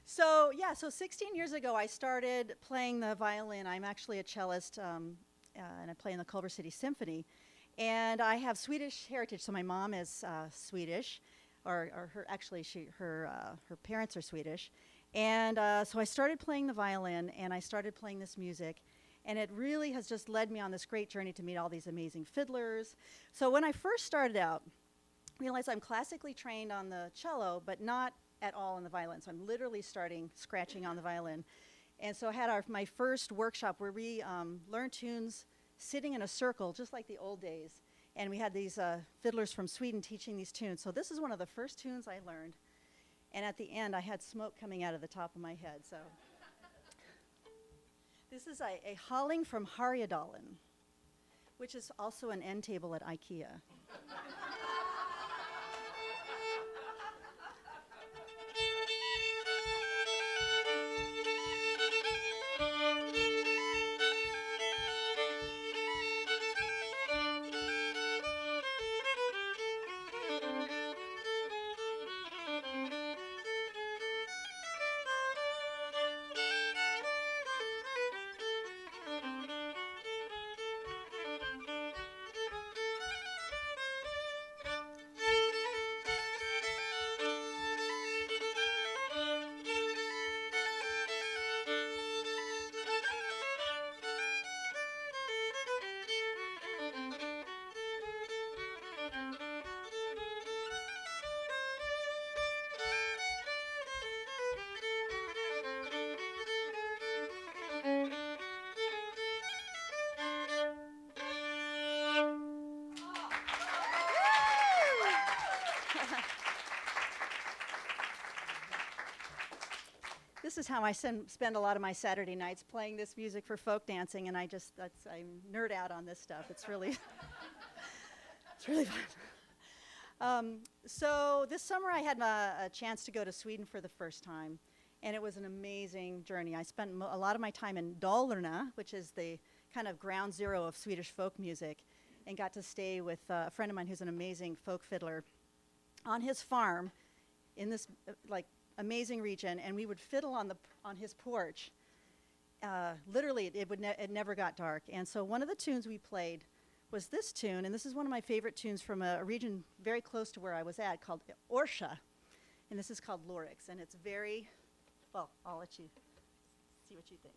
So 16 years ago, I started playing the violin. I'm actually a cellist, and I play in the Culver City Symphony. And I have Swedish heritage, so my mom is Swedish, or her parents are Swedish. And so I started playing the violin, and I started playing this music. And it really has just led me on this great journey to meet all these amazing fiddlers. So when I first started out, I realized I'm classically trained on the cello, but not at all on the violin. So I'm literally starting scratching on the violin. And so I had my first workshop where we learned tunes sitting in a circle, just like the old days. And we had these fiddlers from Sweden teaching these tunes. So this is one of the first tunes I learned. And at the end, I had smoke coming out of the top of my head. So this is a Halling from Härjedalen, which is also an end table at IKEA. This is how I spend a lot of my Saturday nights, playing this music for folk dancing, and I nerd out on this stuff. It's really, it's really fun. So this summer I had a chance to go to Sweden for the first time, and it was an amazing journey. I spent a lot of my time in Dalarna, which is the kind of ground zero of Swedish folk music, and got to stay with a friend of mine who's an amazing folk fiddler on his farm in this amazing region, and we would fiddle on his porch. Literally, it never got dark. And so one of the tunes we played was this tune, and this is one of my favorite tunes from a region very close to where I was at called Orsha, and this is called Lorix, and it's very, well, I'll let you see what you think.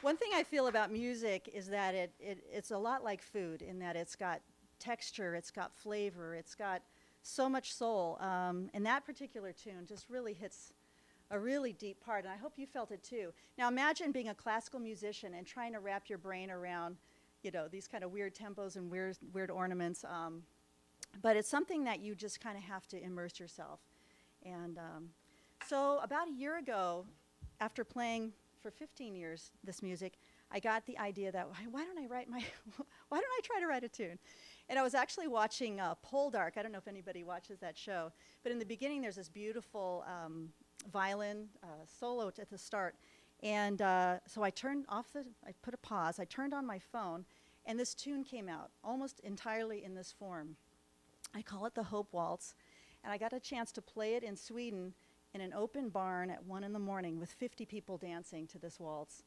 One thing I feel about music is that it's a lot like food in that it's got texture, it's got flavor, it's got so much soul. And that particular tune just really hits a really deep part, and I hope you felt it too. Now imagine being a classical musician and trying to wrap your brain around, you know, these kind of weird tempos and weird ornaments. But it's something that you just kind of have to immerse yourself. And so about a year ago, after playing for 15 years this music, I got the idea that why don't I try to write a tune? And I was actually watching Poldark. I don't know if anybody watches that show, but in the beginning there's this beautiful violin solo at the start. And so I put a pause, I turned on my phone, and this tune came out almost entirely in this form. I call it the Hope Waltz, and I got a chance to play it in Sweden in an open barn at 1 in the morning with 50 people dancing to this waltz.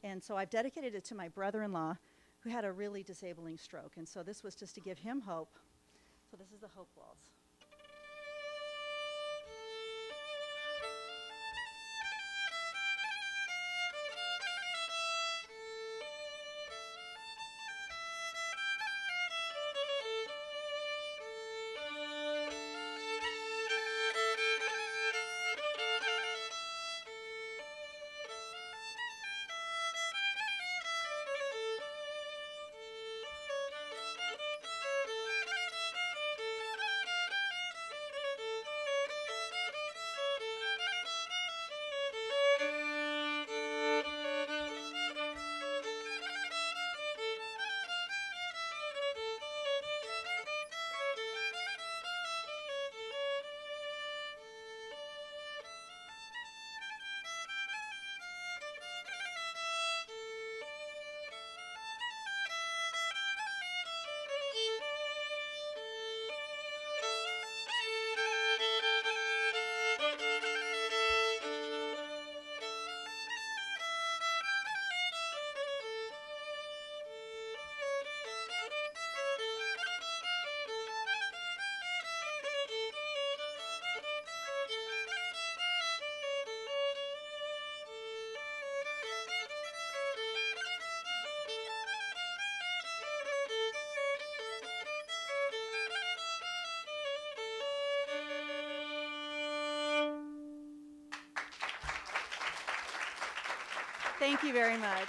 And so I've dedicated it to my brother-in-law, who had a really disabling stroke, and so this was just to give him hope. So this is the Hope Waltz. Thank you very much.